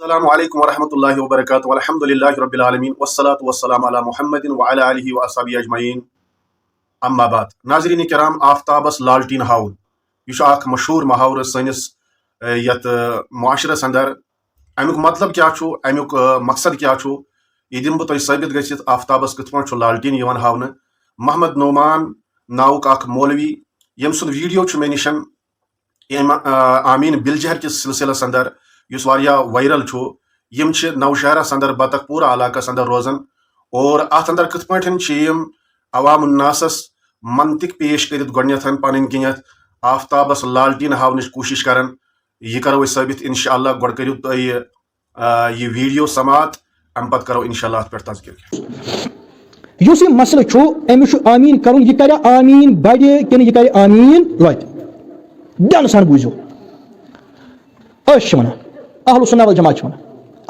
السلام علیکم ورحمۃ اللہ وبرکاتہ الحمد للہ رب العالمین والصلاة والسلام علی محمد وعلی آلہ واصحابہ اجمعین اما بعد ناظرین کرام آفتابس لالٹین ہاؤن یہ اخ مشہور محاورہ سنس یت معاشرس اندر امیک مطلب کیا امیک مقصد کیا یہ دن بہ تہ ثابت گژھت آفتابس کت پٲٹھۍ چھُ لالٹین یوان ہاونہٕ محمد نعمان ناوُک اخ مولوی یم سُنٛد ویڈیو چھُ مےٚ نِش آمین بلجہر کس سلسلس اندر یس واریاہ وائرل چھُ یم چھِ نوشہرس اندر بطخ پورہ علاقس اندر روزان اور ات اندر کت پٲٹھۍ چھِ یم عوام الناسس منطق پیش کٔرِتھ گۄڈنیتھ پنٕنۍ کِنیتھ آفتابس لالٹین ہاونٕچ کوٗشش کران یہ کرو أسۍ ثٲبت انشاء اللہ گۄڈٕ کٔرِو تُہۍ یہ ویڈیو سماعت امہ پتہٕ کرو انشاء اللہ اتھ پٮ۪ٹھ تذکر یُس یہ مسئلہ چھُ أمِس چھُ آمیٖن کرُن یہِ کرِ آمیٖن بڑِ کِنہٕ یہِ کرِ آمیٖن لۄتہِ دھیانہٕ سان بوٗزِو أسۍ چھِ وَنان اہل السنہ والجماعت چھِ وَنان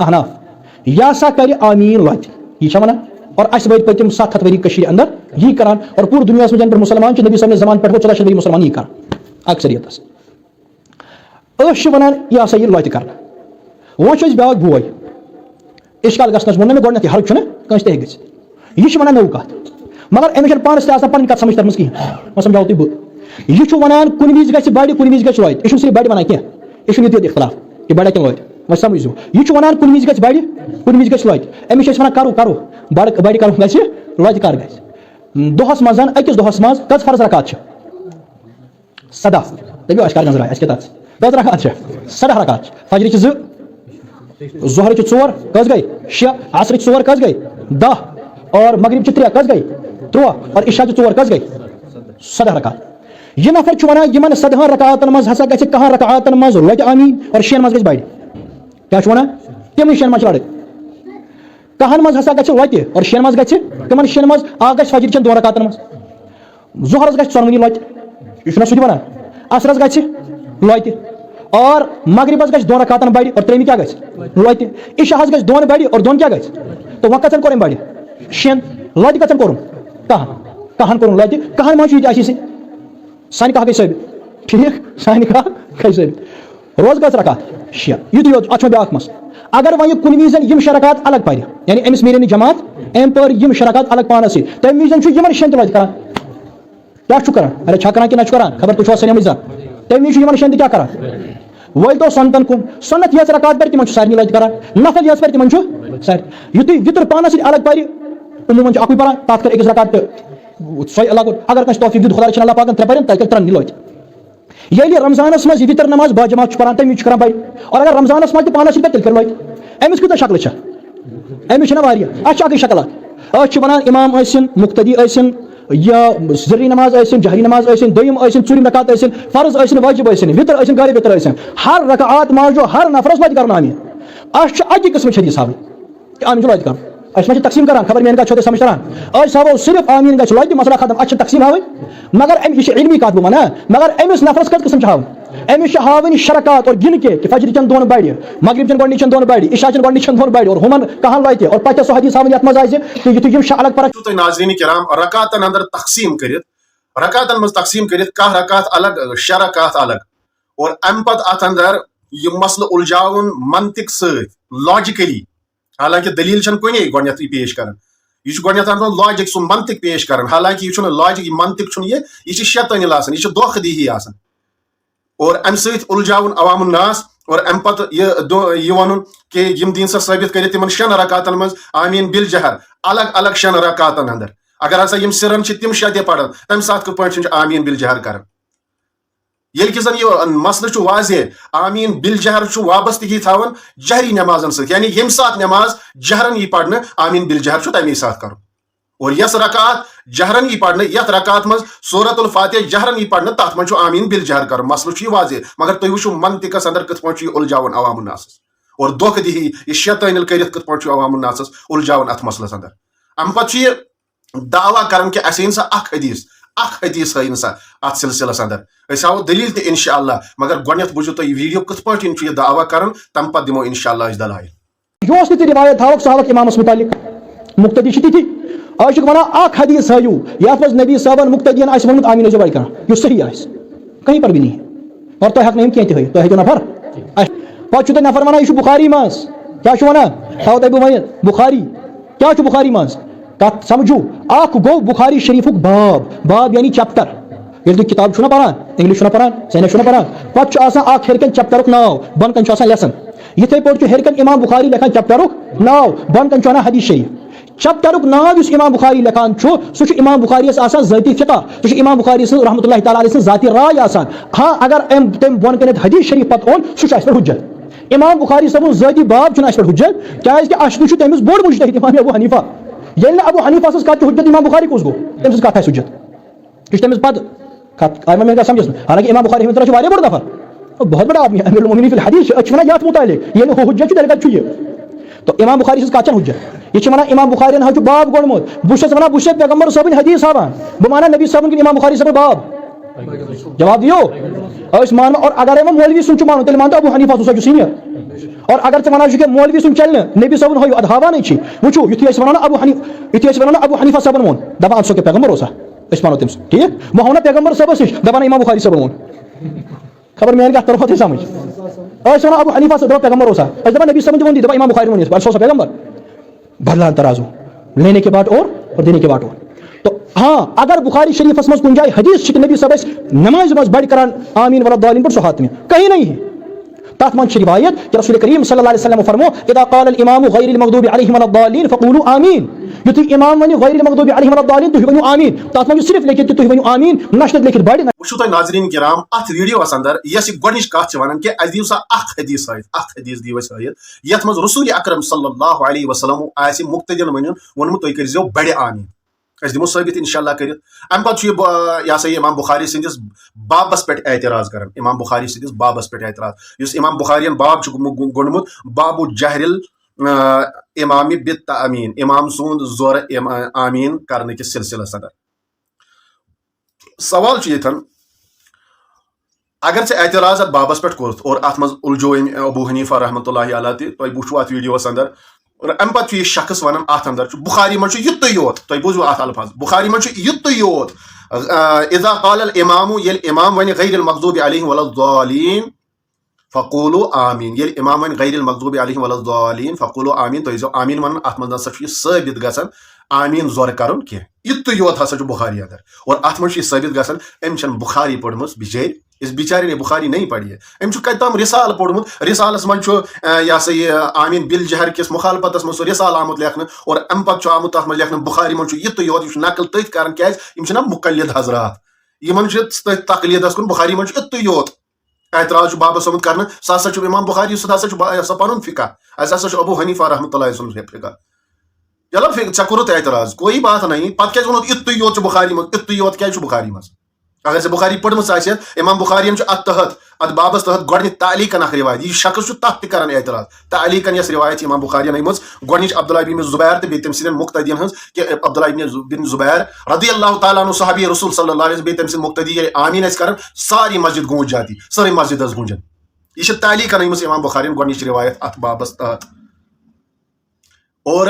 احناف یہِ ہسا کرِ آمیٖن لۄتہِ یہِ چھا وَنان اور اَسہِ وٲتۍ پٔتِم 700 ؤری کٔشیٖرِ اندر یی کران اور پوٗرٕ دُنیاہس منٛز پٮ۪ٹھ مُسلمان چھِ نبی صٲبنہِ زمان پٮ۪ٹھ 14 ؤری مُسلمان یی کران اکثریتس أسۍ چھِ وَنان یہِ ہسا یہِ لۄتہِ کرنہٕ وۄنۍ چھُ اَسہِ بیٛاکھ بوے اِشکال گژھنس ووٚن نہ مےٚ گۄڈنٮ۪تھٕے حرٕج چھُنہ کٲنٛسہِ تہِ ہیٚکہِ گٔژھِتھ یہِ چھُ وَنان نٔو کتھ مگر أمِس چھنہٕ پانس تہِ آسان پنٕنۍ کتھ سمجھ تتھ منٛز کِہیٖنۍ وۄنۍ سمجھاوو تُہۍ بہٕ یہِ چھُ وَنان کُنہِ وِزِ گژھِ بڑِ کُنہِ وِزِ گژھِ لۄتہِ یہِ چھُنہٕ صرف بڑِ وَنان کینٛہہ یہِ چھُنہٕ ییٚتہِ اختلاف کہِ بڑِ کِنہٕ لۄتہِ وۄنۍ سمجھزیو یہِ چھُ وَنان کُنہِ وِزِ گژھِ بڑِ کُنہِ وِزِ گژھِ لۄتہِ أمِس چھِ أسۍ وَنان کرو بڑِ کرُن گژھِ لۄتہِ کر گژھِ دۄہس منٛز أکِس دۄہس منٛز کٔژ فرض رکعت چھِ 17 دٔپِو اَسہِ کر نظر آے اَسہِ کیٛاہ تَتھ کٔژ رکعت چھِ 17 رکعت چھِ فجرِ چھِ 2 ظہرِ چھِ 4 کٔژ گٔے 6 عصرِ چھِ 4 کٔژ گٔے 10 اور مغرب چھِ 3 کٔژ گٔے 13 اور عشاء چھِ 4 کٔژ گٔے 17 رکعت یہ نفر چھُ وَنان یِمن 17 رکعتن منٛز ہسا گژھِ 10 رکعتن منٛز لۄتہِ آمیٖن اور 6 منٛز گژھِ بڑِ کیٛاہ چھُ وَنان تِمن 6 منٛز چھِ لڑٲے 10 منٛز ہسا گژھِ لۄتہِ اور 6 منٛز گژھِ تِمن 6 منٛز اکھ گژھِ فجر چٮ۪ن 2 رکعتن منٛز ظہرس گژھِ 14 لۄتہِ یہِ چھُنہ سُہ تہِ وَنان عصرس گژھِ لۄتہِ اور مغربس گژھِ 2 رکعتن بڑِ اور ترٛیٚیمہِ کیٛاہ گژھِ لۄتہِ عشاہس گژھِ 2 بڑِ اور 2 کیٛاہ گژھِ تہٕ وۄنۍ کٔژن کوٚر أمۍ بڑِ 6 لۄتہِ کٔژن کوٚرُن 10 کوٚرُن لۄتہِ 10 منٛز چھُ یہِ تہِ اَسی سۭتۍ سانہِ کَتھ گٔے ثٲبت ٹھیٖک سانہِ کَتھ گٔے ثٲبت روز کٔژ رکعت 6 یُتُے یوت اَتھ چھُ بیٛاکھ مسلہٕ اگر وۄنۍ یہِ کُنہِ وِزِ یِم 6 رکعت الگ پرِ یعنی أمِس میلہِ نہٕ جماعت أمۍ پٔر یِم 6 رکعت الگ پانس سۭتۍ تَمہِ وِزِ چھُ یِمن 6 تہِ لۄتہِ کران کیٛاہ چھُ کران ارے چھا کران کِنہٕ نہ چھُ کران خبر تُہۍ چھُوا سنیمٕتۍ زن تَمہِ وِزِ چھُ یِمن 6 تہِ کیٛاہ کران وٲلۍ تو سنتن کُن سنت یۄس رکعت پرِ تِمن چھُ سارنٕے لۄتہِ کران نفل یۄس پرِ تِمن چھُ سارنٕے یُتُے وِتر پانس سۭتۍ الگ پرِ عموٗمن چھُ اکُے پران تتھ کٔر أکِس رکعت تہٕ سۄے الگ اگر کٲنٛسہِ توفیٖق دیُت خۄدا رٔچھِنۍ اللہ پاکن 3 پرن تتہِ کٔر 3 لۄتہِ ییٚلہِ رمضانس منٛز یہِ وِتر نماز باجماعت چھُ پران تَمہِ وِزِ چھُ کران بڑِ اور اگر رمضانس منٛز تہِ پانس سۭتۍ تیٚلہِ کٔر لۄتہِ أمِس کۭژاہ شکلہٕ چھےٚ أمِس چھِنہ واریاہ اَتھ چھِ اکٕے شکل اکھ أسۍ چھِ وَنان اِمام ٲسِن مُقتدی ٲسِن یا ذری نماز ٲسِن جہری نماز ٲسِن دوٚیِم ٲسِن ژوٗرِم رکعت ٲسِن فرض ٲسِن واجب ٲسِن وِتر ٲسِن غٲر وِتر ٲسِن ہر رکعت منٛز چھُ ہر نفرس لۄتہِ کرُن آمیٖن اَسہِ چھُ اَکہِ قٕسمٕچ حدیٖث ہاوٕنۍ کہِ آمیٖن چھُ لۄتہِ کرُن أسۍ ما چھِ تقسیٖم کران خبر میٛانہِ کَتھ چھو تۄہہِ سمجھ تران أسۍ ہاوو صرف آمیٖن گژھِ لۄتہِ مسلہٕ ختم اَسہِ چھِ تقسیٖم ہاوٕنۍ مگر یہِ چھِ علمی کَتھ بہٕ وَنان مگر أمِس نفرس کٔژ قٕسم چھِ ہاوٕنۍ أمِس چھِ ہاوٕنۍ 6 رکعت اور گِن کے کہ فجر چٮ۪ن 2 بڑِ مغرب چٮ۪ن گۄڈنِچ 2 بڑِ عشاء چٮ۪ن گۄڈنِچ 2 بڑِ اور ہُمن 10 لۄتہِ اور پتہٕ سۄ حدیٖث ہاوٕنۍ یَتھ منٛز آسہِ تہٕ یِتھُے یِم 6 الگ پران تُہۍ ناظریٖن کرام رکعتن اندر تقسیٖم کٔرِتھ 10 رکعت الگ 6 رکعت الگ اور امہِ پتہٕ اتھ اندر یہِ مسلہٕ اُلجاوُن منطق سۭتۍ لاجِکلی حالانکہِ دلیٖل چھنہٕ کُنے گۄڈنیتھٕے پیش کران یہ چھُ گۄڈنیتھ لاجِک سُہ منطق پیش کران حالانکہِ یہِ چھُنہٕ لاجِک یہِ منطق چھُنہٕ یہِ چھِ شیطٲنی آسان یہِ چھِ دھوکہٕ دہی آسان اور امہِ سۭتۍ اُلجاوُن عوام الناس اور امہِ پتہٕ یہِ وَنُن کہِ یِم دِن سا ثٲبت کٔرِتھ تِمن 6 رکعتن منٛز آمیٖن بِلجہر الگ الگ 6 رکعتن اندر اگر ہسا یِم سِرن چھِ تِم 6 تہِ پران تمہِ ساتہٕ کِتھ پٲٹھۍ چھُ آمیٖن بِلجہر کران ییٚلہِ کہِ زن یہِ مسلہٕ چھُ واضح آمیٖن بِلجہر چھُ وابستگی تھاوان جہری نمازن سۭتۍ یعنی ییٚمہِ ساتہٕ نماز جہرن یی پرنہٕ آمیٖن بِلجہر چھُ تمے ساتہٕ کرُن اور یۄس رکعت جہرن یی پرنہٕ یتھ رکعت منٛز سورت الفاتح جہرن یی پرنہٕ تتھ منٛز چھُ آمیٖن بِلجہر کرُن مسلہٕ چھُ یہِ واضح مگر تُہۍ وٕچھِو منطقس اندر کِتھ پٲٹھۍ چھُ یہِ اُلجاوان عوام الناسس اور دھوکہٕ دہی یہِ شیطٲنی کٔرِتھ کِتھ پٲٹھۍ چھُ عوام الناسس اُلجاوان اتھ مسلس اندر امہِ پتہٕ چھُ یہِ دعویٰ کران کہِ اسہِ أنۍ سا اکھ حدیٖث ہٲیِن سا اتھ سلسلس اندر أسۍ ہاوو دلیٖل تہِ انشاء اللہ مگر گۄڈنیتھ بوٗزِو تُہۍ یہِ ویٖڈیو کِتھ پٲٹھۍ چھُ یہِ دعویٰ کران تمہِ پتہٕ دِمو انشاء اللہ أسۍ دلایل یہِ اوس نہٕ تہِ رِوایت تھاوکھ سُہ ہاوکھ اِمامس مُتعلق مُقتدی چھِ تِتھی آز چھُکھ وَنان اکھ حدیٖث ہٲیِو یتھ منٛز نبی صٲبن مُقتدین آسہِ ووٚنمُت آمیٖن ٲسِو بڑِ کران یُس صحیح آسہِ کہیں پر بھی نہیں اور تۄہہِ ہٮ۪کہٕ نہٕ یِم کینٛہہ تہِ ہٲیِتھ تۄہہِ ہیٚکِو نفر پتہٕ چھُو تۄہہِ نفر وَنان یہِ چھُ بُخاری منٛز کیا چھو ونان تھاو تۄہہِ بہٕ ونہِ بخاری کیا چھُ بخاری منٛز کتھ سمجھو اکھ گوٚو بخاری شریفُک باب یعنی چیپٹر ییٚلہِ تُہۍ کتاب چھُو نا پران انگلش چھُو نا پران ساینس چھُو نا پران پتہٕ چھُ آسان اکھ ہیٚرِ کَنۍ چیپٹرُک ناو بۄنہٕ کَنۍ چھُ آسان لیسن یِتھے پٲٹھۍ چھُ ہیٚرِ کَنۍ امام بخاری لیکھان چیپٹرُک ناو بۄنہٕ کَنۍ چھُ ونان حدیث شریف چیپٹرُک ناو یُس امام بخاری لیکھان چھُ سُہ چھُ امام بخاری یس آسان ذٲتی فقہ سُہ چھُ امام بخاری سٕنٛز رحمتہ اللہ تعالیٰ علیہ سٕنٛز ذاتی راے آسان ہاں اگر تٔمۍ بۄنہٕ کَنٮ۪تھ حدیث شریف پتہٕ اوٚن سُہ چھُ اَسہِ پٮ۪ٹھ حجت امام بخاری صٲبُن ذٲتی باب چھُنہٕ اَسہِ پٮ۪ٹھ حجت کیازِ کہِ اَسہِ چھُ تٔمِس بوٚڑ مُجتہد امام ابو حنیفہ ییٚلہِ نہٕ ابو حنیفہ سٕنٛز کتھ چھِ حجت امام بخاری کُس گوٚو تٔمۍ سٕنٛز کتھ آسہِ حجت یہ تمس پتہ کت آئی میں سمجھس حالانکہ امام بخاری رحمۃ اللہ واریاہ بڑا نفر بہت بڑا آدمی امیر المومنین فی الحدیث ونان یتھ متعلق یہ حجت تیٚلہِ کتہِ چھُ یہ تو امام بخاری سٕنٛز کتھ چھنہٕ حجت یہ ونان امام بخاری حظ چھُ باب گوٚڑمُت بہٕ چھُس ونان بہٕ چھُس پیغمبر صٲبٕنۍ حدیث ہاوان بہٕ مانان نبی صٲبُن کِنہٕ امام بخاری صٲبُن باب جواب دیو أسۍ مانو اور اگر وۄنۍ مولوی سُنٛد چھُ مانُن تیٚلہِ مان تو ابو حنیفہ سُہ چھُ سیٖنیر اور اگر ژٕ ونان چھُکھ مولوی سُنٛد چلہِ نہٕ نبی صٲبُن ہٲیِو ادٕ ہاوانٕے چھِ وٕچھو یُتھُے أسۍ ونو نا ابو حنیفہ صٲبن ووٚن دپان ژٕ کیٛاہ پیغمبر اوسا أسۍ مانو تٔمِس ٹھیٖک بہٕ ہاو نا پیغمبر صٲبس نِش دپان امام بخاری صٲبن ووٚن خبر میٲنۍ کتھ ترو تۄہہِ سمجھ أسۍ ونان ابو حنیفہ صٲب دپان پیغمبر اوسا أسۍ دپان نبی صٲبن تہِ ووٚن تی دپان امام بخاری ووٚن سُہ اوسا پیغمبر بدلان ترازو لینے کے بعد اور دینے کے بعد اور تو ہاں اگر بخاری شریفس منٛز کُنہِ جایہِ حدیث چھِ کہ نبی صٲب ٲسۍ نمازِ منٛز بڑِ کران آمیٖن وَلَضَّالِیٖن پٮ۪ٹھ سُہ ہاتھ میں کہیں نہیں ہے تَتھ منٛز چھِ روایت کہ رسول کریم صلی اللہ علیہ وسلم فرمو اذا قال الامام غیر المغضوب علیہم ولا الضالین فقولوا آمین یُتھُے امام ونہِ غیر المغضوب علیہم ولا الضالین تُہۍ ؤنِو آمیٖن تَتھ منٛز چھُ صرف لیکھِتھ کہ تُہۍ ؤنِو آمیٖن نہ چھُ تَتھ لیکھِتھ بڑِ وٕچھو تۄہہِ ناظریٖن کرام اتھ ویڈیوس اندر یۄس یہِ گۄڈنِچ کتھ چھِ ونان کہ اَسہِ دِیِو سا اکھ حدیث ہٲیِتھ اکھ حدیث دِیِو اَسہِ ہٲیِتھ یتھ منٛز رسول اکرم صلی اللہ علیہ وسلم آسہِ مُقتدین ووٚنمُت تُہۍ کٔرۍزیو بڑِ آمیٖن أسۍ دِمو ثٲبت انشاء اللہ کٔرِتھ امہِ پتہٕ چھُ یہِ ہسا یہِ امام بخاری سٕنٛدِس بابس پٮ۪ٹھ اعتراض کران امام بخاری سٕنٛدِس بابس پٮ۪ٹھ اعتراض یُس امام بخارین باب چھُ گوٚنڈمُت بابو جہرِل امامِ بالتأمیٖن امام سُنٛد زورٕ آمیٖن کرنہٕ کِس سلسلس اندر سوال چھُ ییٚتھن اگر ژےٚ اعتراض اتھ بابس پٮ۪ٹھ کوٚرُتھ اور اتھ منٛز الجو أمۍ ابو حنیفہ رحمۃ اللہ علیہ تہِ تۄہہِ وٕچھو اتھ ویڈیوس اندر اور امہِ پتہٕ چھُ یہِ شخص ونان اتھ اندر چھُ بخاری منٛز چھُ یُتُے یوت تۄہہِ بوٗزِو اتھ الفاظ بخاری منٛز چھُ یُتُے یوت اذا قال الامام ییٚلہِ امام ونہِ غیر المغضوب علیہم ولا الضالین فقولوا آمیٖن ییٚلہِ امام ونہِ غیر المغضوب علیہم ولا الضالین فقولوا آمیٖن تُہۍ ٲسۍزیو آمیٖن ونان اتھ منٛز نسا چھُ یہِ ثٲبت گژھان آمیٖن زورٕ کرُن کینٛہہ یُتُے یوت ہسا چھُ بخاری اندر اور اتھ منٛز چھُ یہِ ثٲبت گژھان أمۍ چھنہٕ بخاری پٔرمٕژ بِچٲرۍ اس بیچارے نے بخاری نہیں پڑھی ہے أمۍ چھُ کتہِ تام رِسال پوٚرمُت رِسالس منٛز چھُ یہِ ہسا یہِ آمیٖن بِل جہر کِس مُخالفتس منٛز سُہ رِسال آمُت لیکھنہٕ اور امہِ پتہٕ چھُ آمُت تتھ منٛز لیکھنہٕ بخاری منٛز چھُ یُتُے یوت یہِ چھُ نقل تٔتھۍ کران کیازِ یِم چھِنہ مُقلد حضرات یِمن چھُ تٔتھۍ تقلیٖدس کُن بخاری منٛز چھُ یُتُے یوت اعتراض چھُ بابس آمُت کرنہٕ سُہ ہسا چھُ امام بخاری سُہ ہسا چھُ سۄ پنُن فِقہ اسہِ ہسا چھُ ابو حنیفہ رحمۃ اللہ سُنٛد فِقہ چلو ژےٚ کوٚرُتھ اعتراض کوئی بات نہیں پتہٕ کیازِ ووٚنُتھ یُتُے یوت چھُ بخاری منٛز یُتُے یوت کیازِ چھُ بخاری منٛز اگر ژےٚ بخاری پٔرمٕژ آسہِ امام بخارین چھُ اتھ تحت اتھ بابس تحت گۄڈنِچ تعلیٖقن اکھ روایت یہِ شخص چھُ تتھ تہِ کران اعتراض تعلیٖقن یۄس روایت چھِ امام بخارین أنمٕژ گۄڈنِچ عبداللہ بن زُبیر تہٕ بیٚیہِ تٔمۍ سٕنٛدٮ۪ن مُقتدین ہٕنٛز کہِ عبداللہ بن زُبیر رضی اللہ تعالیٰ عنہ صحابی رسول صلی اللہ علیہ وسلم بیٚیہِ تٔمۍ سٕنٛدۍ مُقتدی ییٚلہِ آمیٖن ٲسۍ کران ساری مسجد گوٗنج جاتی سٲرٕے مسجد ٲس گوٗنجان یہِ چھِ تعلیٖقن أنمٕژ امام بخارین گۄڈنِچ روایت اتھ بابس تحت اور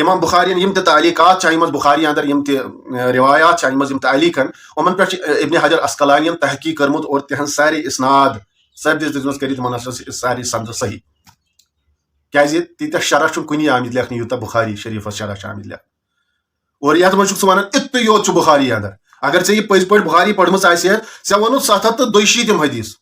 امام بخارین یم تہِ تعلیٖقات چھِ أنمٕژ بخاری اندر یم تہِ روایات چھِ أنمٕژ یم تعلیٖقن یِمن پٮ۪ٹھ چھِ ابن حجر اسقلانین تحقیٖق کٔرمٕژ اور تِہنٛز سارے اسناد ثٲبت دِژمٕژ کٔرِتھ یِمن ہسا سارے سمجھ صحیح کیازِ تیٖتیاہ شرح چھُنہٕ کُنی آمٕتۍ لیکھنہٕ یوٗتاہ بخاری شریفس شرح چھِ آمٕتۍ لیکھنہٕ اور یتھ منٛز چھُکھ ژٕ ونان یُتُے یوت چھُ بخاری اندر اگر ژےٚ یہِ پٔزۍ پٲٹھۍ بخاری پٔرمٕژ آسہِ ژےٚ ووٚنُتھ 732 حدیث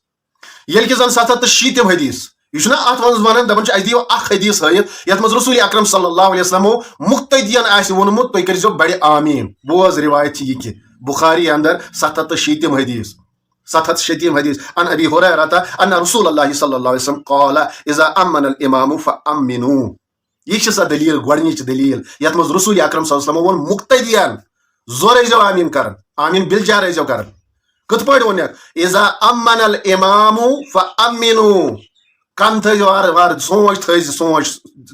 ییٚلہِ کہِ زن 730 حدیث یہ چھُنہ اتھ منٛز ونان دپان چھُ اَسہِ دِیِو اکھ حدیث ہٲیِتھ یتھ منٛز رسول اکرم صلی اللہ علیہ وسلمو مُقتدین آسہِ ووٚنمُت تُہۍ کٔرۍزیو بڑِ آمیٖن بوز روایت چھِ یہِ کہِ بخاری اندر 730 حدیث 730 حدیث ان ابی ہریرہ ان رسول اللہ صلی اللہ علیہ وسلم قال اذا امن الامام فامنوا یہ چھِ سۄ دلیٖل گۄڈنِچ دلیٖل یتھ منٛز رسول اکرم صلی اللہ علیہ وسلمو ووٚن مُقتدین زورٕ ٲسۍزیو آمیٖن کران آمیٖن بِلجار ٲسۍزیو کران کِتھ پٲٹھۍ ووٚنکھ اذا امن الامام فامنوا کن تھٲیزیو وارٕ سونٛچ تھٲیزِ سونٛچ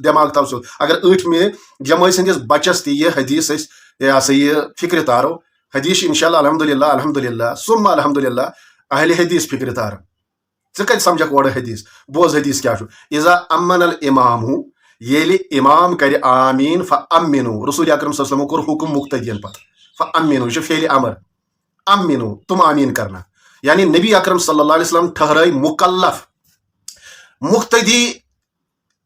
دٮ۪ماغ تھاو سیوٚد اگر ٲٹھمہِ جمٲعۍ سٕنٛدِس بچس تہِ یہِ حدیث أسۍ یہِ ہسا یہِ فِکرِ تارو حدیث چھِ انشاء اللہ الحمدُاللہ سُمہ الحمدُاللہ اہلِ حدیث فِکرِ تاران ژٕ کتہِ سمجھکھ اورٕ حدیث بوز حدیث کیاہ چھُ اذا امن الامام ییٚلہِ امام کرِ آمیٖن فامنوا رسول اکرم صلی اللہ علیہ وسلمو کوٚر حُکم مُقتدین پتہٕ فامنوا یہِ چھُ فعلِ امر امنوا تِم آمیٖن کرنا یعنی نبی اکرم صلی اللہ علیہ وسلم ٹھہرٲے مُکلف مُقتدی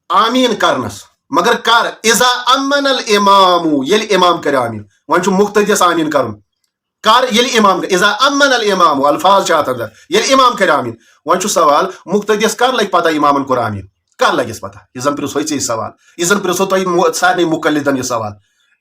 آمیٖن کرنس مگر کر اذا امن الامام ییٚلہِ امام کرِ آمیٖن وۄنۍ چھُ مُقتدیس آمیٖن کرُن کر ییٚلہِ امام اذا امن الامام الفاظ چھِ اتھ اندر ییٚلہِ امام کرِ آمیٖن وۄنۍ چھُ سوال مُقتدیس کر لگہِ پتہ امامن کوٚر آمیٖن کر لگٮ۪س پتہ یہِ زن پرژھوے ژےٚ یہِ سوال یہِ زن پرژھو تۄہہِ سارنٕے مُقلِدن یہِ سوال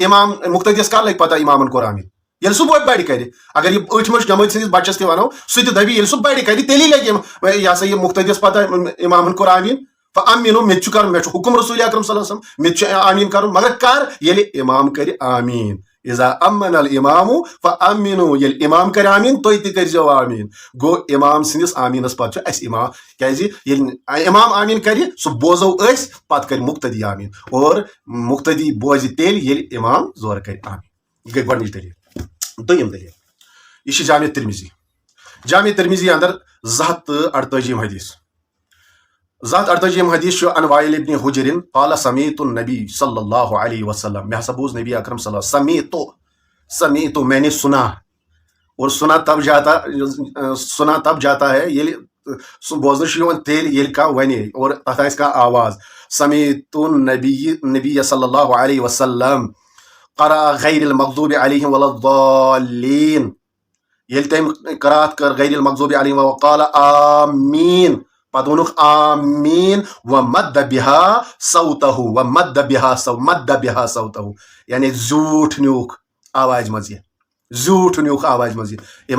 امام مُقتدیس کر لگہِ پتہ امامن کوٚر آمیٖن ییٚلہِ سُہ بڑِ کرِ اگر یہِ أٹھۍ مٔچھ جمٲژ سٕنٛدِس بچس تہِ ونو سُہ تہِ دپہِ ییٚلہِ سُہ بڑِ کرِ تیٚلی لگہِ یہِ ہسا یہِ مُقتدیس پتہ امامن کوٚر آمیٖن فامینو مےٚ تہِ چھُ کرُن مےٚ چھُ حُکم رسول اکرم صلی اللہ علیہ وسلم مےٚ تہِ چھُ آمیٖن کرُن مگر کر ییٚلہِ امام کرِ آمیٖن اذا امن الامام فامینو ییٚلہِ امام کرِ آمیٖن تُہۍ تہِ کٔرزیٚو آمیٖن گوٚو امام سٕنٛدِس آمیٖنس پتہٕ چھُ اسہِ امام کیازِ ییٚلہِ امام آمیٖن کرِ سُہ بوزو أسۍ پتہٕ کرِ مُقتدی آمیٖن اور مُقتدی بوزِ تیٚلہِ ییٚلہِ امام زورٕ کرِ آمیٖن یہِ گٔے گۄڈنِچ دٔلیٖل دوٚیِم دٔلیٖل یہ جامع ترمذی اندر 248 حدیث 248 حدیث چھُ ان وائل ابن حجر قال سمعت النبی صلی اللہ علیہ وسلم میں ہسا بوز نبی اکرم صلی اللہ علیہ وسلم سمیت میں نے سنا اور سنا تب جاتا ہے ییٚلہِ بوزنہٕ چھُ یِوان تیٚلہِ ییٚلہِ کانٛہہ وَنہِ اور تتھ آسہِ کانٛہہ آواز سمیت النبی صلی اللہ علیہ وسلم قرأ غیر المغضوب علیہم ولا الضالین ییٚلہِ تٔمۍ قرات کٔر غیر المغضوب علیہم وقال آمیٖن پتہٕ ووٚنُکھ آمیٖن ومد بہا صوتہ یعنی زیوٗٹھ نیوٗکھ آوازِ منٛز یہِ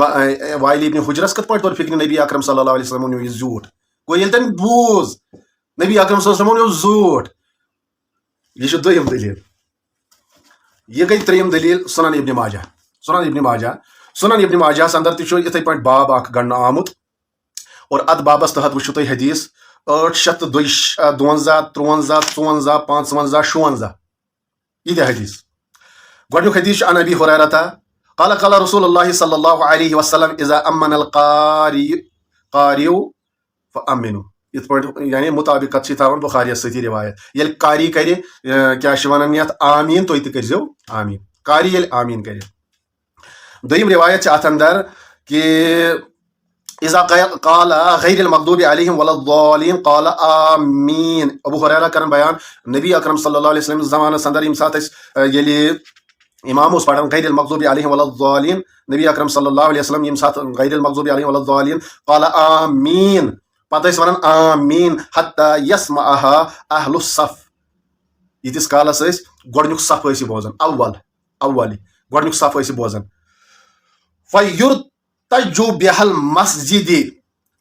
وائل ابن حجرس کِتھ پٲٹھۍ توٚر فِکرِ نبی اکرم صلی اللہ علیہ وسلم نیوٗ یہِ زیوٗٹھ گوٚو ییٚلہِ تٔمۍ بوٗز نبی اکرم صلی اللہ علیہ وسلم نیوٗ زیوٗٹھ یہِ چھُ دوٚیِم دٔلیٖل یہ گئی ترٛیٚیِم دٔلیٖل سنن ابن ماجہس اندر تہِ چھُ یِتھٕے پٲٹھۍ باب اکھ گنڈنہٕ آمُت اور اتھ بابس تحت وٕچھِو تُہۍ حدیث 852 53 54 55 56 ییٖتیاہ حدیث گۄڈنیُک حدیث چھُ ان ابی ہریرہ قال قال رسول اللہ صلی اللہ علیہ وسلم اذا امن القاری فامنوا یِتھ پٲٹھۍ یعنی مطابقت چھِ تھاوان بخاریس سۭتی روایت ییٚلہِ قاری کرِ کیاہ چھِ ونان یتھ آمیٖن تُہۍ تہِ کٔرزیٚو آمیٖن قاری ییٚلہِ آمیٖن کرِ دوٚیِم روایت چھِ اتھ اندر کہِ اذا قال غیر المغضوب علیہم ولا الضالین قال آمیٖن ابو ہریرہ کران بیان نبی اکرم صلی اللہ علیہ وسلم زمانس اندر ییٚمہِ ساتہٕ أسۍ ییٚلہِ امام اوس پران غیر المغضوب علیہم ولا الضالین نبی اکرم صلی اللہ علیہ وسلم ییٚمہِ ساتہٕ غیر المغضوب علیہم ولا الضالین قال آمیٖن پتہٕ ٲسۍ ونان آمیٖن حتی یسمعہا اہل الصف ییٖتِس کالس ٲسۍ گۄڈنیُک صف ٲسۍ یہِ بوزان اول گۄڈنیُک صف ٲسۍ یہِ بوزان فیرتج بها المسجد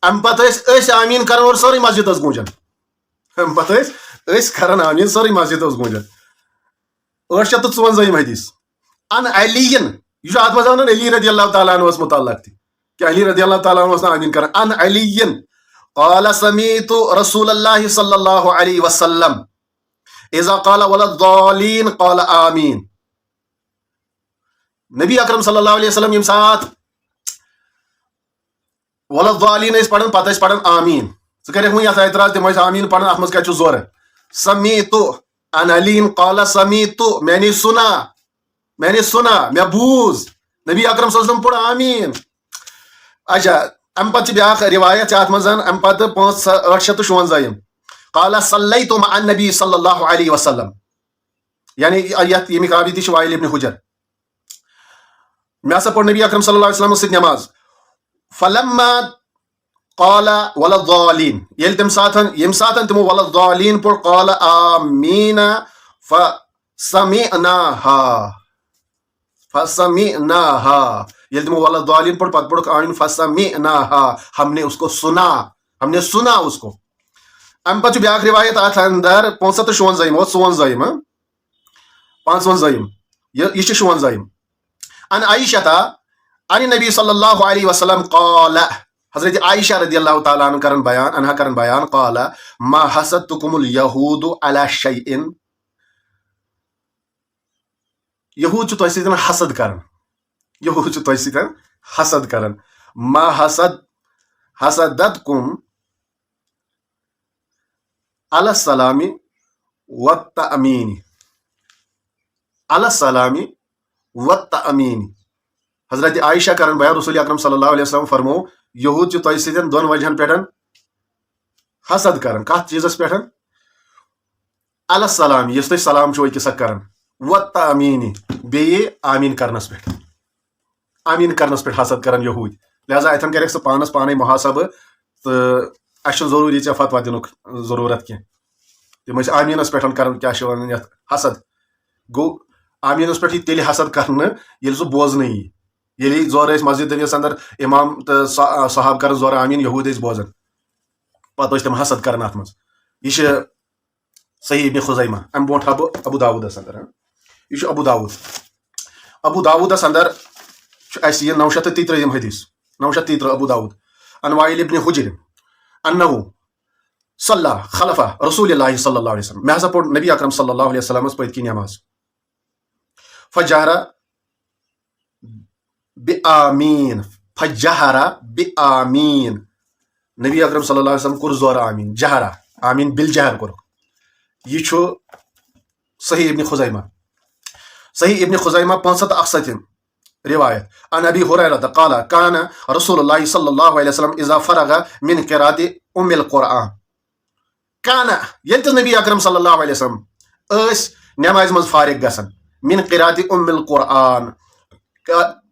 امہِ پتہٕ ٲسۍ أسۍ آمیٖن کران اور سٲرٕے مسجد ٲس گوٗنجان امہِ پتہٕ ٲسۍ أسۍ کران آمیٖن سٲرٕے مسجد ٲس گوٗنجان 854 حدیث ان علی یہِ چھُ اتھ منٛز ونان علی رضی اللہ تعالیٰ عنہس متعلق تہِ کہ علی رضی اللہ تعالیٰ عنہ اوس نہٕ آمیٖن کران ان علی قال سمعت رسول اللہ صلی اللہ علیہ وسلم اذا قال ولا الضالین قال آمیٖن نبی اکرم صلی اللہ علیہ وسلم ییٚمہِ ساتہٕ ولا الضالین ٲسۍ پران پتہٕ ٲسۍ پران آمیٖن ژٕ کَرکھ وۄنۍ یتھ اعتراض تِم ٲسۍ آمیٖن پران اتھ منٛز کیٛاہ چھُ ضوٚرتھ سمیت ان علی قال سمیت میں نے سنا مےٚ بوٗز نبی اکرم صلی اللہ علیہ وسلم پوٚر آمیٖن اچھا امہِ پتہٕ چھِ بیاکھ روایت چھِ اتھ منٛز امہِ پتہٕ 856 قال صلیت مع النبی صلی اللہ علیہ وسلم یعنی یتھ ییٚمِکۍ راوی تہِ چھِ وائل ابن حجر مےٚ ہسا پوٚر نبی اکرم صلی اللہ علیہ وسلمس سۭتۍ نٮ۪ماز فلما قال ولا الضالین ییٚمہِ ساتہٕ تِمو ولا الضالین پوٚر قال آمیٖن فسمعناها ییٚلہِ تِمو ولا الضالین پوٚر پتہٕ پوٚرُکھ آمیٖن فسمعناها ہم نے اس کو سنا اس کو امہِ پتہٕ چھُ بیاکھ روایت اتھ اندر 556 55 یہِ چھِ 56 ان عائشہ ان نبی صلی اللہ علیہ وسلم قال حضرت عائشہ رضی اللہ تعالیٰ عنہ کرن بیان قال ما حسدتکم الیہود علی شیء یہود چھُ تۄہہِ سۭتۍ حسد کران ما حسدتکم علی السلام والتأمین حضرت عائشہ کرن بیان رسول اکرم صلی اللہ علیہ وسلم فرمو یہود چھُ تۄہہِ سۭتۍ دۄن وجہن پٮ۪ٹھ حسد کران کتھ چیٖزس پٮ۪ٹھ علی السلام یُس تُہۍ سلام چھُو أکِس اکھ کران وَالتَّأمیٖنِ بیٚیہِ آمیٖن کرنس پٮ۪ٹھ آمیٖن کرنس پٮ۪ٹھ حسد کران یہوٗدۍ لہذا اتٮ۪ن کریکھ ژٕ پانس پانے محاسبہٕ تہٕ اَسہِ چھُنہٕ ضروٗری ژےٚ فتوا دِنُک ضروٗرت کینٛہہ تِم ٲسۍ آمیٖنس پٮ۪ٹھ کران کیاہ چھِ وَنان یتھ حسد گوٚو آمیٖنس پٮ۪ٹھ یی تیٚلہِ حسد کرنہٕ ییٚلہِ سُہ بوزنہٕ یی ییٚلہِ زورٕ ٲسۍ مسجدس انٛدر امام تہٕ صحاب کران زورٕ آمیٖن یہوٗدۍ ٲسۍ بوزان پتہٕ ٲسۍ تِم حسد کران اتھ منٛز یہِ چھِ صحیح ابن خُزیمہ امہِ برونٛٹھ ہا بہٕ ابوٗ داوٗدس انٛدر یہِ چھُ ابوٗ داوٗدس انٛدر چھُ اَسہِ یہِ 933 حدیث 933 ابوٗ داوٗد عن وائل ابن حجر انہو صلی خلف رسول اللہ صلی اللہ علیہ وسلم مےٚ ہسا پوٚر نبی اکرم صلی اللہ علیہ وسلمس پٔتۍ کِنۍ نٮ۪ماز فجہرا بآمیٖن نبی اکرم صلی اللہ علیہ وسلم کوٚر زورٕ آمیٖن جہرا آمیٖن بالجہر کوٚرُکھ یہ چھُ صحیح ابن خُزیمہ 561 روایت عن ابی ہریرہ قال کان رسول اللہ صلی اللہ علیہ وسلم اذا فرغ من قراءۃ ام القرآن کان ییٚلہِ تہِ نبی اکرم صلی اللہ علیہ وسلم ٲسۍ نٮ۪مازِ منٛز فارغ گژھان من قراءۃ ام القرآن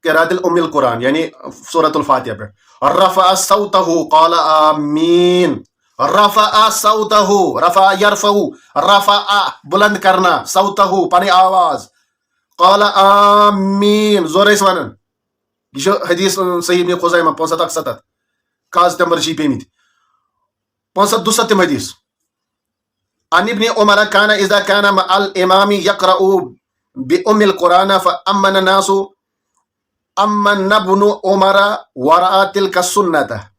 قراءۃ ام القرآن یعنی سورۃ الفاتحہ پٮ۪ٹھ رفع صوتہ قال آمین رفع صوتہ رفع یرفع رفع بلند کرنا صوتہ پنٕنۍ آواز قال آمین زور ٲسۍ ونان یہ چھُ حدیث صحیح ابن خُزیمہ 571 کاز نمبر چھِ پیمٕتۍ 572 حدیث عن ابن عمر كان اذا كان مع الامام يقرأ بأم القرآن فأمن الناس امن ابن عمر وراء تلك السنة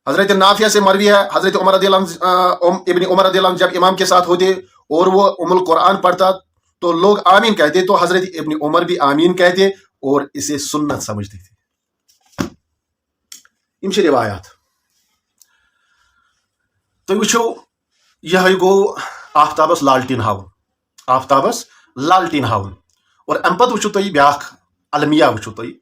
حضرت نافیہ سے مروی ہے حضرت عمر رضی اللہ عنہ ابن عمر رضی اللہ عنہ جب امام کے ساتھ ہوتے اور وہ ام القرآن پڑھتا تو لوگ آمین کہتے تو حضرت ابن عمر بھی آمین کہتے اور اسے سنت سمجھتے تھے یم چھِ روایات تُہۍ وٕچھِو یِہوٚے گوٚو آفتابس لالٹیٖن ہاوُن اور امہِ پتہٕ وٕچھِو تُہۍ بیٛاکھ المیہ وٕچھِو تُہۍ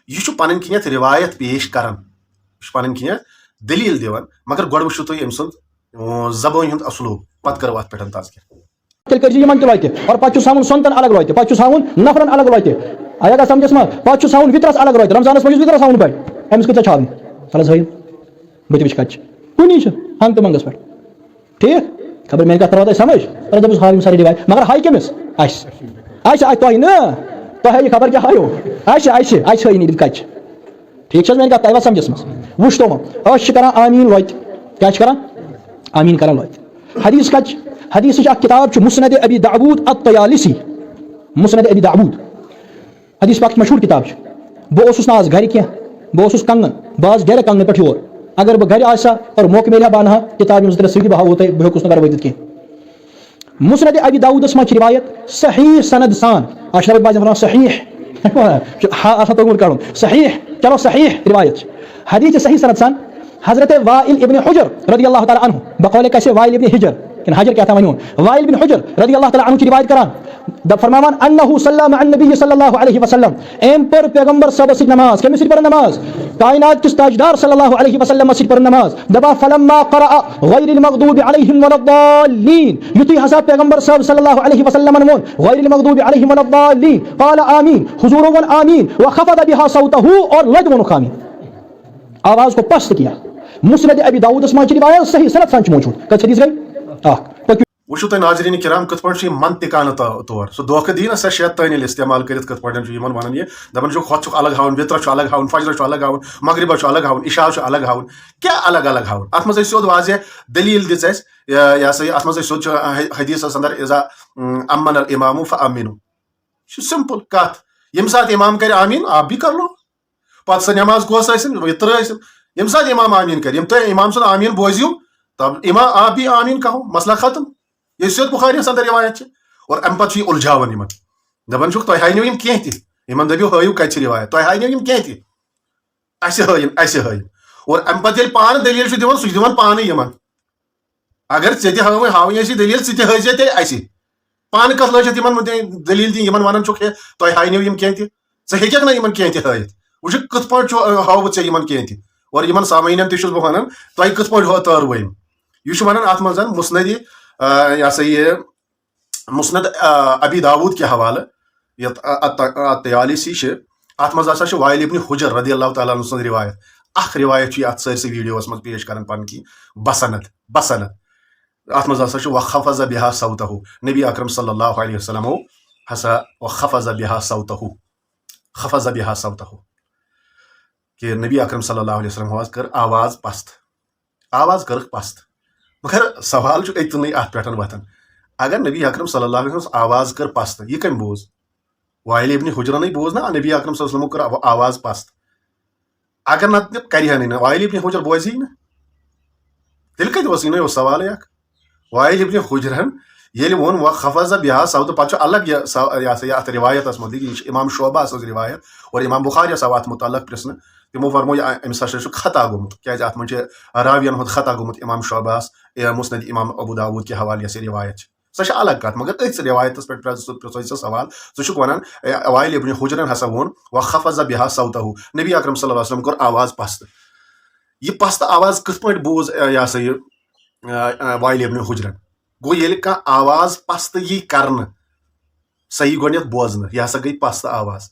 یہِ چھُ پنٕنۍ کِنۍ یتھ روایت پیش کران یہِ چھُ پنٕنۍ کِنۍ دلیٖل دِوان مگر گۄڈٕ وٕچھِو تُہۍ أمۍ سُنٛد زبٲنۍ ہُنٛد اصلوٗب پتہٕ کرو اتھ پٮ۪ٹھ تذکر تیٚلہِ کٔرۍ زِ یِمن تہِ لۄتہِ اور پتہٕ چھُس ہاوُن سۄنتن الگ لۄتہِ پتہٕ چھُس ہاوُن نفرن الگ لۄتہِ آیا گژھِ سمجھس منٛز پتہٕ چھُس ہاوُن وِترس الگ لۄتہِ رمضانس منٛز چھُس وِترس ہاوُن پتہٕ أمِس کۭژاہ چھاونہِ فلس ہٲیِو بہٕ تہِ وٕچھِ کتہِ چھِ کُنی چھِ ہنٛگ تہٕ منٛگس پٮ۪ٹھ ٹھیٖک خبر میٛانہِ کتھ ترٛاو تۄہہِ سمجھ پتہٕ دوٚپُس ہاو یِم سارے روایت مگر ہاے کٔمِس اَسہِ تۄہہِ نہٕ تۄہہِ ہٲیِو خبر کیٛاہ ہٲیِو اَسہِ ہٲیِو نہٕ کتہِ چھِ ٹھیٖک چھِ حظ میٛانہِ کتھ تۄہہِ سمجھس منٛز وٕچھ تو أسۍ چھِ کران آمیٖن لۄتہِ کیٛاہ چھِ کران آمیٖن کران لۄتہِ حدیث کتہِ چھِ حدیثٕچ اکھ کِتاب چھُ مُسند ابی داوٗد الطیالسی مُسند ابی داوٗد حدیث پاک مشہوٗر کِتاب چھِ بہٕ اوسُس نہٕ آز گرِ کینٛہہ بہٕ اوسُس کنگن بہٕ آس گرِ کنگنہٕ پٮ۪ٹھ یور اگر بہٕ گرِ آسہٕ ہا اور موقعہٕ میلہِ ہا بہٕ انہٕ ہا کِتاب یِم زٕ ترٛےٚ سۭتی بہٕ ہاوو تۄہہِ بہٕ ہیوٚکُس نہٕ گرٕ وٲتِتھ کینٛہہ مُسند ابی داوٗدس منٛز چھِ روایت صحیح سند سان اشرف بازن ونان صحیح آسان توٚگمُت کڑُن صحیح چلو صحیح روایت چھِ حدیث چھِ صحیح سند سان حضرت وائل ابن حجر رضی اللہ تعالیٰ عنہ بقول کیسے وائل ابن حجر حجر کیا تھا ونیون وائل بن حجر رضی اللہ تعالیٰ عنہ کی روایت کران فرماوان انہو صلی مع النبی صلی اللہ علیہ وسلم ایم پر پیغمبر صاحب سۭتۍ نماز کٔمِس سۭتۍ پٔر نماز کائنات کِس تاجدار صلی اللہ علیہ وسلم سۭتۍ پٔر نماز دپان فلما قرأ غیر المغضوب علیہم ولا الضالین یُتھُے ہسا پیغمبر صاحب صلی اللہ علیہ وسلم وون غیر المغضوب علیہم ولا الضالین قال آمین حضورو وون آمین وخفض بها صوتہ اور لد وونُکھ آمین آواز کو پست کیا مسند ابی داؤدس منٛز چھِ روایت صحیح سند سان چھِ موجود کتھ حدیث گٔے وٕچھِو تُہۍ ناظریٖن کرام کِتھ پٲٹھۍ چھُ یہِ منطقانہٕ طور سُہ دھوکہٕ دی نہ سۄ شیطٲنی استعمال کٔرِتھ کِتھ پٲٹھۍ چھُ یِمن ونان یہِ دپان چھُکھ ہۄتھ چھُکھ الگ ہاوُن وِترس چھُ الگ ہاوُن فجرس چھُ الگ ہاوُن مغربس چھُ الگ ہاوُن عشاء چھُ الگ ہاوُن کیٛاہ الگ الگ ہاوُن اتھ منٛز ٲسۍ سیوٚد واضح دلیٖل دِژ اَسہِ یہِ ہسا یہِ اتھ منٛز ٲسۍ سیوٚد چھُ حدیثس انٛدر اذا امن الامام فامنو یہِ چھُ سمپل کتھ ییٚمہِ ساتہٕ امام کرِ آمیٖن آپ بھی کر لو پتہٕ سۄ نٮ۪ماز کۄس ٲسِن وِتر ٲسِن ییٚمہِ ساتہٕ امام آمیٖن کرِ ییٚمہِ تۄہہِ امام سُنٛد آمیٖن بوٗزِو تب امام آپ بھی آمیٖن کہو مسئلہ ختم یہ سیوٚد بُخاریَس انٛدر روایت چھِ اور امہِ پتہٕ چھُ یہِ اُلجھاوان یِمن دپان چھُکھ تۄہہِ ہاینو یِم کینٛہہ تہِ یِمن دٔپِو ہٲیِو کتہِ چھِ روایت تۄہہِ ہاینو یِم کینٛہہ تہِ اَسہِ ہٲیِن اور امہِ پتہٕ ییٚلہِ پانہٕ دلیٖل چھُ دِوان سُہ چھُ دِوان پانے یِمن اگر ژےٚ تہِ ہاوٕنۍ آسی دلیٖل ژٕ تہِ ہٲیزِ تیٚلہِ اَسہِ پانہٕ کتھ لٲجِتھ یِمن دلیٖل دِنۍ یِمن ونان چھُکھ ہے تۄہہِ ہاینو یِم کینٛہہ تہِ ژٕ ہیٚککھ نہ یِمن کینٛہہ تہِ ہٲیِتھ وٕچھُکھ کِتھ پٲٹھۍ چھُ ہاوٕ بہٕ ژےٚ یِمن کینٛہہ تہِ اور یِمن سامعیٖنن تہِ چھُس بہٕ ونان تۄہہِ کِتھ پٲٹھۍ تٲروٕ یِم یہِ چھُ ونان اتھ منٛز مُسند یہِ ہسا یہِ مسند ابی داود کے حوالہ یت تیالیسی ات مز ہسا وائل ابن حجر رضی اللہ تعالیٰ عنہ سن روایت اخ روایت یہ ات سرسی ویڈیوس مز پیش کران پن کی بسند ات مز ہسا وخفض بها صوته نبی اکرم صلی اللہ علیہ وسلم ہسا وخفض بها صوته خفض بها صوته کہ نبی اکرم صلی اللہ علیہ وسلم کر آواز کرک پست مگر سوال اتنے ات پہ وتھان اگر نبی اکرم صلی اللہ علیہ وسلم آواز کر پست یہ کم بوز وائل ابن حجرن بوز نا نبی اکرم صلی اللہ علیہ وسلم کر آواز پست اگر نہ کرہا نا وائل ابن حجر بوزی نا تیل کت وس یہ سوال اخ وائل ابن حجرن یل وون وخفض بها صوته پتہ الگ یہ روایت متعلق امام شعبہ روایت اور امام بخاری ات متعلق پرسن تمو فرمو امس ہسا خطا گومت کیازِ ات من راوین ہند خطا گومت امام شعبہ مسند امام ابو داود کے حوالہ یہ روایت سہ الگ کت مگر ات روایت پہ پرژھ سوال ثہ ونان وائل ابن حجرن ہسا وون وخفض بها صوته نبی اکرم صلی اللہ علیہ وسلم کور آواز پست یہ پست آواز کت پہ بوز یہ وائل ابن حجرن گو یل کانٛہہ آواز پست یی کرن صحیح گۄڈنیتھ بوزنہٕ یہ ہسا گئی پست آواز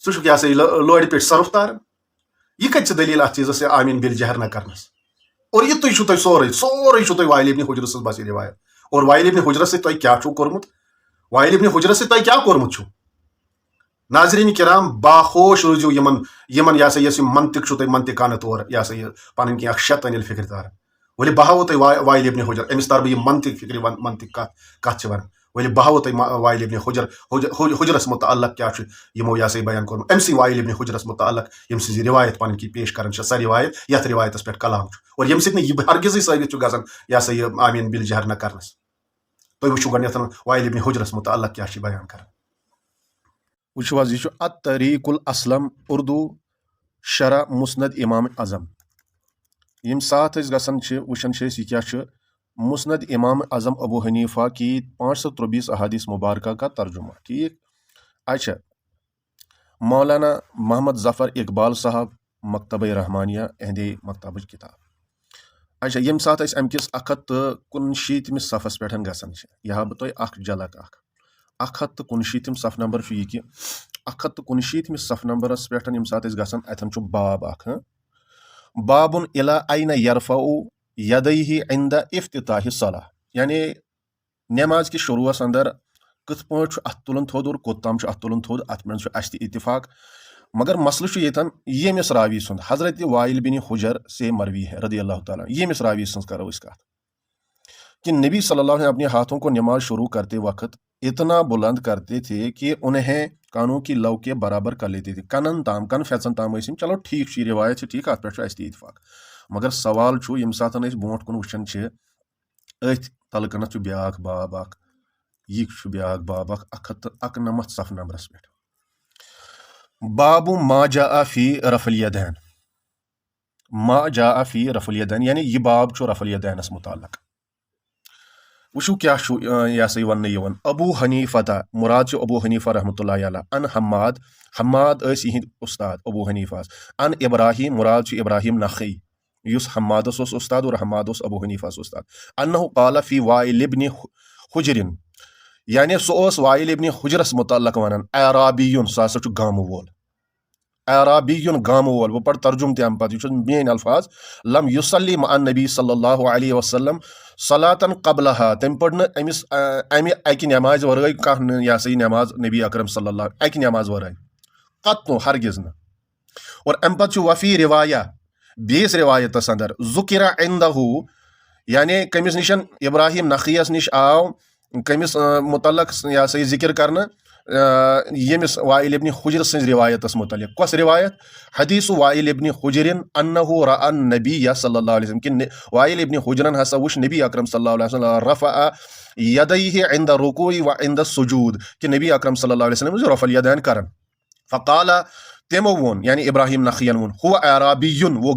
سہ یہ سا لورِ پیٹھ سرف تارن یہ کتہِ چھِ دلیل اتھ چیزس آمین بل جہر نہ کرنس اور یہ تُہۍ چھُو تۄہہِ سورُے چھُو تۄہہِ وائل ابن حجر سٕنٛز بس یہ روایت اور وائل ابن حجر سۭتۍ تۄہہِ کیٛاہ چھُو کوٚرمُت وائل ابن حجر سۭتۍ تۄہہِ کیٛاہ کوٚرمُت چھُو ناظریٖن کرام باخوش روٗزِو یمن یہ سا یس منطق چھُو تۄہہِ منطقانہٕ طور یہ سا یہ پنٕنۍ کینٛہہ اکھ شیطٲنی الفکر تاران ولہِ بہٕ ہاوو تۄہہِ وائل ابن حجر أمِس تار بہٕ یہِ منطق فکر منطق کتھ چھِ ونان ولہِ بہٕ ہاوو تۄہہِ وائل ابن حجرس متعلق کیٛاہ چھُ یمو یہ سا بیان کوٚرمُت أمۍ سٕے وائل ابن حجرس متعلق ییٚمہِ سٕنٛز یہِ روایت پنٕنۍ کِنۍ پیش کران چھِ سۄ روایت یتھ روایتس پٮ۪ٹھ کلام چھُ اور ییٚمہِ سۭتۍ نہٕ یہِ ہرگزٕے ثٲبت چھُ گژھان یہ سا یہِ آمین بل جہر نہ کرنس تُہۍ وٕچھِو گۄڈنیتھ وائل ابن حجرس متعلق کیٛاہ چھِ بیان کران وٕچھِو حظ یہِ چھُ الطریق الاسلم اردو شرح مسند امام اعظم یم سات گژھان وچھان یہ کیا مسند امام اعظم ابو حنیفہ کی 523 احادیث مبارکہ کا ترجمہ ٹھیک اچھا مولانا محمد ظفر اقبال صاحب مکتبہ رحمانیہ اہندِ مکتبٕچ کتاب اچھا یم سات ام کس 119 صفحس پہ گژھان یہ ہا بہ تہ اخ جھلک 119 صف نمبر یہ کہ 119 صف نمبرس پہ یم سات گژھان اتن باب اخ باب الی این یرفع یدیہ عند افتتاح الصلاۃ یعنی نماز کس شروعس اندر کت پٲٹھۍ ات تلن تھوٚد اور کوٚتام ات تلن تھوٚد ات منٛز اسہِ تہِ اتفاق مگر مسئلہ ییٚتٮ۪ن ییٚمِس راوی سُنٛد حضرت وائل بن حجر سے مروی ہے رضی اللہ تعالیٰ ییٚمِس راوی سٕنٛز کرو أسۍ کتھ کہ نبی صلی اللہ علیہ وسلم اپنے ہاتھوں کو نماز شروع کرتے وقت اتنا بلند کرتے تھے کہ انہیں کانوں کی لو کے برابر کر لیتے تھے کنن تام کن فیژن تام ٲسِم چلو ٹھیک چھ روایت ٹھیک ات پہ اسہِ تہِ اتفاق مگر سوال چھُ ییٚمہِ ساتہٕ أسۍ برونٛٹھ کُن وٕچھان چھِ أتھۍ تلہٕ کنتھ چھُ بیاکھ باب اکھ یہِ چھُ بیاکھ باب اکھ 191 صف نمبرس پٮ۪ٹھ باب ما جاء فی رفع الیدین ما جاء فی رفع الیدین یعنی یہ باب چھُ رفع الیدینس متعلق وشو کیا چھُ یہ سا وننہٕ یِوان ابو حنیفہ مراد چھُ ابو حنیفہ رحمۃ اللہ علیہ ان حماد ٲسۍ یِہنٛدۍ استاد ابو حنیفہ ان ابراہیم مراد چھُ ابراہیم نخعی یُس حمادس اوس استاد اور حماد اوس ابو حنیفہس استاد انہ قال فی وائل ابن حجرن یعنی سُہ اوس وائل ابن حجرس متعلق ونان اعرابیون سُہ ہسا چھُ گامہٕ وول اعرابیون گامہٕ وول بہٕ پرٕ ترجم تہِ امہِ پتہٕ یہِ چھُ میٲنۍ الفاظ لم یُصلی مع النبی صلی اللہ علیہ وسلم صلاتن قبلہا تٔمۍ پٔر نہٕ أمِس امہِ اکہِ نمازِ ورٲے کانٛہہ یہ سا یہِ نماز نبی اکرم صلی اللہ اکہِ نماز ورٲے قطو ہرگز نہٕ اور امہِ پتہٕ چھُ وفی روایا بیٚیِس روایتس اندر ذکر عندہ یعنی کٔمِس نِش ابراہیم نخیس نِش آو کٔمِس متعلق یہ سا یہِ ذکر کرنہٕ ییٚمِس وائل ابن حجر سٕنٛزِ روایتس متعلق کۄس روایت حدیث وائل ابن حجرن انہ رأى النبی صلی اللہ علیہ وسلم کہ وائل ابن حجرن ہسا وٕچھ نبی اکرم صلی اللہ علیہ وسلم رفع یدیہ عند الرکوع و عند السجود کہ نبی اکرم صلی اللہ علیہ وسلم رفع الیدین کران فقال تمو وون یعنی ابراہیم نخین وون هو اعرابیون وہ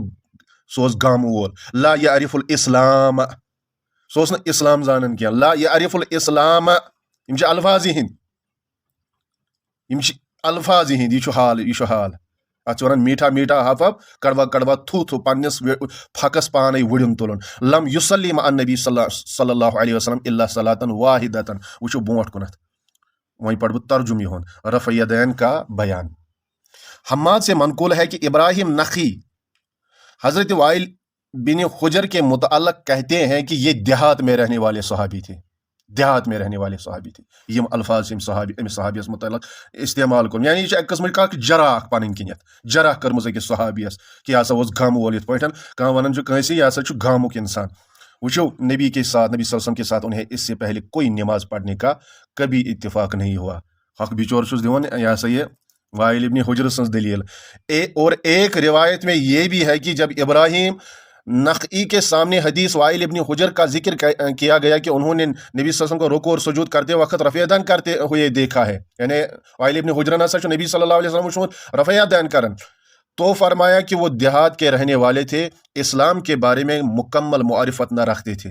سُہ اوس گامہٕ وول لا یعرف الاسلام سُہ اوس نہٕ اسلام زانان کینٛہہ لا یعرف الاسلام یِم چھِ الفاظی ہٕنٛدۍ یِم چھِ الفاظی ہٕنٛدۍ یہِ چھُ حال ات ونان میٹھا میٹھا ہف ہف کڑوا کڑوا تھو تھو پنس پھکس پانے وڑن تلن لم یصلی مع النبی صلی اللہ علیہ وسلم الا صلاۃ واحدۃ وچو برونٹھ کنتھ وہیں پڑھ بہ ترجمہ ہون رفع یدین کا بیان. حماد سے منقول ہے کہ ابراہیم نخی حضرت وائل بن حجر کے متعلق کہتے ہیں کہ یہ دیہات میں رہنے والے صحابی تھے. دیہات میں رہنے والے صحابی تھے. یم الفاظ صحابیس متعلق استعمال کر یعنی یہ قسم جرح پن کنیت جرح کرمز أکس صحابیس کہ یہ ہسا اوس گام وول یت پٲٹھۍ کانٛہہ ونان چھُ کٲنٛسہِ یہ ہسا چھُ گامُک انسان. وچھو نبی کے ساتھ نبی صلی اللہ علیہ وسلم کے ساتھ انہیں اس سے پہلے کوئی نماز پڑھنے کا کبھی اتفاق نہیں ہوا. حق بچور چھُس دِوان یہ ہسا یہ وائل ابن حجر سنز دلیل. اور ایک روایت میں یہ بھی ہے کہ جب ابراہیم نخعی کے سامنے حدیث وائل ابن حجر کا ذکر کیا گیا کہ انہوں نے نبی صلی اللہ علیہ وسلم کو رکوع اور سجود کرتے وقت رفع یدین کرتے ہوئے دیکھا ہے، یعنی وائل ابن حجر نسا چھُ نبی صلی اللہ علیہ وسلم وچھمُت رفع یدین کرن، تو فرمایا کہ وہ دیہات کے رہنے والے تھے، اسلام کے بارے میں مکمل معرفت نہ رکھتے تھے.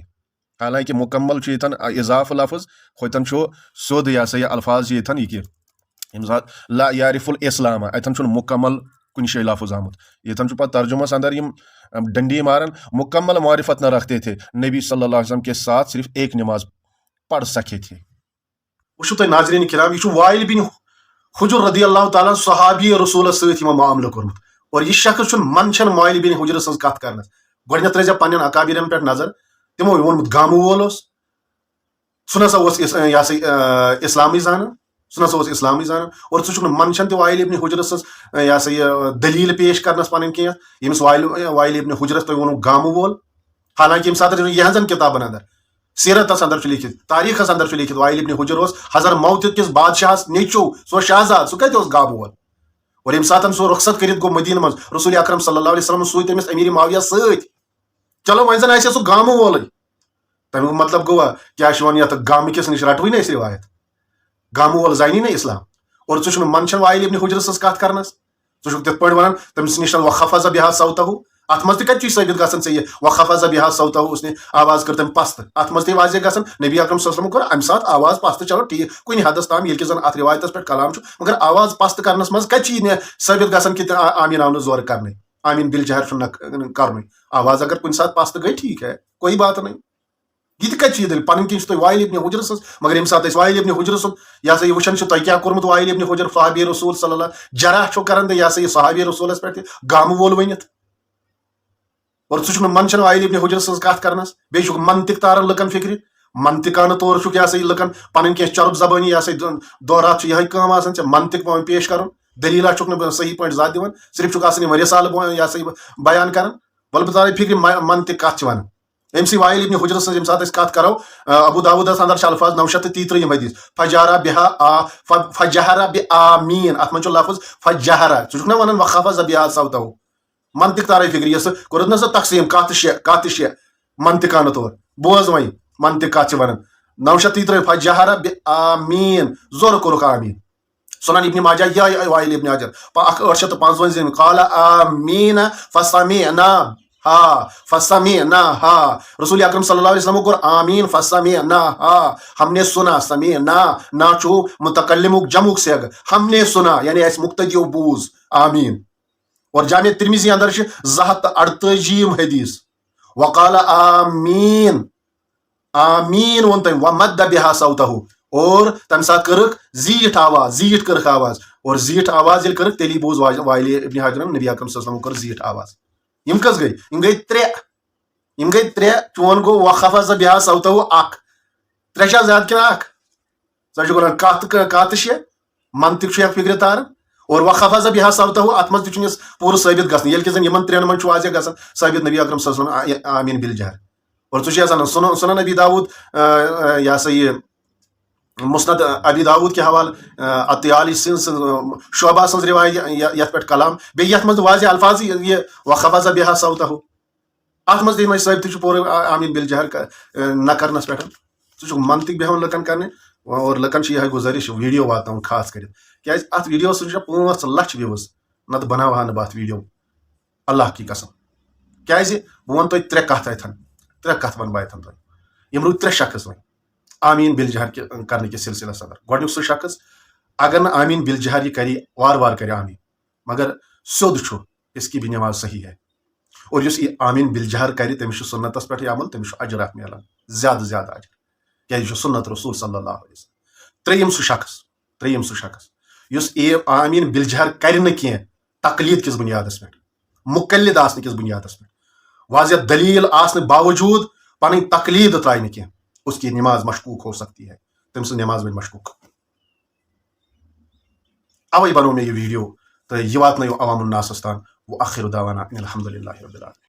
حالانکہ مکمل چھُ ییٚتٮ۪ن اضافہ لفظ ہوتن چھُ سیوٚد یہ ہسا یہ الفاظ چھِ ییٚتٮ۪ن یہ کہ ییٚمہِ ساتہٕ لا یعرف الاسلام اتن چھُنہٕ مکمل کُنہِ جایہِ لفظ آمُت. ییٚتٮ۪ن چھُ پتہٕ ترجمس اندر یم ڈنڈی مارن مکمل معرفت نہ رکھتے تھے، نبی صلی اللہ علیہ وسلم کے ساتھ صرف ایک نماز پڑھ سکے تھے. وچھو تُہۍ ناظریٖن کرام یہ وائل بن حجر رضی اللہ تعالیٰ صحابی رسول ست معاملہ کورمت اور یہ شخص منچھن وائل بن حجر سن کت کرنس. گۄڈنیٚتھ ترٲزِ پنن اکابرن پہ نظر، تمو وونمت گامہٕ وول سُہ نسا اوس یہ سا اسلامی زانان، سُہ نسا اوس اسلامی زانان اور ژٕ چھُکھ نہٕ منچھن تہِ وائل ابن حجر سٕنٛز یہ سا یہ دلیل پیش کرنس پنٕنۍ کینٛہہ ییٚمِس وائل ابن حجرس تُہۍ ووٚنوٕ گامہٕ وول. حالانکہ ییٚمہِ ساتہٕ یِہنٛزن کتابن اندر سیرتس اندر چھُ لیکھِتھ، تاریخس اندر چھُ لیکھِتھ وائل ابن حجر اوس حضر موت کس بادشاہس نیچو، سُہ اوس شہزاد، سُہ کتہِ اوس گامہٕ وول. اور ییٚمہِ ساتہٕ سُہ رخصت کٔرِتھ گوٚو مدینہ منٛز رسول اکرم صلی اللہ علیہ وسلم سوٗزۍ تٔمِس امیر معاویہ سۭتۍ. چلو وۄنۍ زن آسہِ سُہ گامہٕ وولٕے، تمیُک مطلب گوٚوا کیٛاہ چھِ ونان یتھ گامہٕ کِس نِش رٹوٕے نہٕ أسۍ روایت، گامہٕ وول زانی نہٕ اسلام. اور ژٕ چھُکھ نہٕ منچھن وائل ابن حجر سٕنٛز کتھ کرنس، ژٕ چھُکھ تِتھ پٲٹھۍ ونان تٔمِس نِش وخفض بها صوته اتھ منٛز تہِ کتہِ چھُے ثٲبت گژھان ژےٚ یہِ وخفض بها صوته اس نے آواز کٔر تٔمۍ پست، اتھ منٛز تہِ واضح گژھان نبی اکرم صلی اللہ علیہ وسلم کوٚر امہِ ساتہٕ آواز پست. چلو ٹھیٖک کُنہِ حدس تام ییٚلہِ کہِ زن اتھ روایتس پٮ۪ٹھ کلام چھُ، مگر آواز پست کرنس منٛز کتہِ چھِ یہِ ثٲبت گژھان کہ آمیٖن آو نہٕ زورٕ کرنٕے، آمیٖن بالجہر چھُنہٕ کرنُے. آواز اگر کُنہِ ساتہٕ پست گٔے ٹھیٖک ہے کوئی بات نہیں. یہ کتہِ چھِ یہِ دٔلیٖل پنٕنۍ کِنۍ چھُ تُہۍ وائل ابن حجر سٕنٛز، مگر ییٚمہِ ساتہٕ أسۍ وائل ابن حجر سُنٛد یہ سا یہ وٕچھان چھِ تۄہہِ کیٛاہ کوٚرمُت وائل ابن حجر صحابی رسول صلی اللہ جرح چھُو کران تہٕ یہ سا یہ صحابی رسولس پٮ۪ٹھ تہِ گامہٕ وول ؤنِتھ. اور ژٕ چھُکھ نہٕ منچھان وائل ابن حجر سٕنٛز کتھ کرنس، بیٚیہِ چھُکھ منطق تاران لُکن فکرِ، منطقانہٕ طور چھُکھ یہ سا یہ لُکن پنٕنۍ کینٛہہ چرب زبٲنی یہ سا دۄہ رات چھُ یِہے کٲم آسان ژےٚ منطق پٮ۪وان پیش کرُن، دلیٖلہ چھُکھ نہٕ صحیح پٲٹھۍ زد دِوان، صرف چھُکھ آسان یِم رسالہٕ یہ سا یہ بیان کران. وَلہٕ بہٕ تارے فکرِ منطق کتھ چھِ ونان. أمۍ سی وائل ابن حجر سٕنٛز ییٚمہِ ساتہٕ أسۍ کتھ کرو ابو داوٗدس اندر چھِ الفاظ 933 حدیث فجہرا بآمین، اتھ منٛز چھُ لفظ فجہرا، ژٕ چھُکھ نا ونان وخفض بها صوته. منطق تارے فکر یۄس کوٚرُتھ نا سۄ تقسیٖم کتھ تہٕ شےٚ منطقانہٕ طور. بوز وۄنۍ منطق کتھ چھِ ونان. 933 فجہرا بآمین، زورٕ کوٚرُکھ آمیٖن. سنن ابن ماجہ یہ وائل ابن حجر 855 قال آمین فسمعنا فسمعنا، رسول اکرم صلی اللہ علیہ وسلم کوٚر آمین فسمعنا، ہم نے سنا. سمعنا نا چھُ متکلمُک جمعُک سیگ، ہم نے سنا یعنی اَسہِ مقتدیو بوٗز آمین. اور جامع ترمذی اندر چھِ 248 حدیث وقال آمین، آمین ووٚن تٔمۍ ومد بها صوته، اور تمہِ ساتہٕ کٔرٕکھ زیٖٹھ کٔرٕکھ آواز، اور زیٖٹھ آواز ییٚلہِ کٔرٕکھ تیٚلی بوٗز وائل ابن حجرن نبی اکرم صلی اللہ علیہ وسلم کٔر زیٖٹھ آواز. یم کس گئی؟ یم گئی ترٛےٚ. چون گوٚو وخفض بها صوته اکھ، ترٛےٚ چھا زیادٕ کِنہٕ اکھ؟ ژٕ چھُکھ ونان کتھ شےٚ، منطق چھُ یتھ فکرِ تاران، اور وخفض بها صوته اتھ منٛز تہِ چھُنہٕ پوٗرٕ ثٲبت گژھان ییٚلہِ کہِ زن یِمن ترٛٮ۪ن منٛز چھُ واضح گژھان ثٲبت نبی اکرم صلی اللہ علیہ وسلم آمیٖن بالجہر. اور ژٕ چھُ یژھان سنن ابی داوٗد یہ سا یہ مسند ابی داود کے حوالہ اطیالی سنز شعبہ سنز روایت یتھ پہ کلام بیٚیہِ یتھ منٛز واضح الفاظ یہ وخفض بها صوته اتھ منٛز تہِ ثٲبت پورٕ آمیٖن بالجہر نہ کرنس پٮ۪ٹھ. ژٕ چھُکھ منطق بیٚہوان لُکن کرنہِ، اور لُکن چھِ یِہے گُزٲرِش ویڈیو واتناوُن خاص کٔرِتھ، کیازِ اتھ ویڈیو سۭتۍ چھِ 5 لچھ وِوٕز، نتہٕ بناوہا نہٕ بہٕ اتھ ویڈیو اللہ کی قسم. کیازِ بہٕ ونہٕ تۄہہِ 3 کتھ اتھن، 3 کتھ ونہٕ بہٕ اتھن تۄہہِ. یِم روٗدۍ 3 شخص وۄنۍ آمیٖن بالجہر کرنے کے سلسلس اندر. گۄڈنیُک سُہ شخص اگر نہٕ آمیٖن بالجہر یہِ کرِ وارٕ وارٕ کرِ آمیٖن، مگر سیود چھُ اس کی بھی نماز صحیح ہے اور یُس یہ آمین بالجہر کرِ تٔمِس چھُ سنتس پٮ۪ٹھٕے عمل تٔمِس چھُ اجر اکھ میلان زیادٕ زیادٕ اجر کیازِ یہِ چھُ سنت رسول صلی اللہ علیہ وسلم ترٛیٚیِم سُہ شخص یُس آمین بالجہر کرِ نہٕ کینٛہہ تقلیٖد کِس بُنیادس پٮ۪ٹھ مقلد آسنہٕ کِس بُنیادس پٮ۪ٹھ واضح دلیل آسنہٕ باوجوٗد پنٕنۍ تقلیٖد ترٛایہِ نہٕ کینٛہہ اس کی نماز مشکوک ہو سکتی ہے تٔمۍ سٕنٛز نماز بنہِ مشکوک اوے بنوو مےٚ یہِ ویٖڈیو تہٕ یہِ واتنٲیِو عوام الناسس تام وآخر دعوانا ان الحمد للہ رب العالمین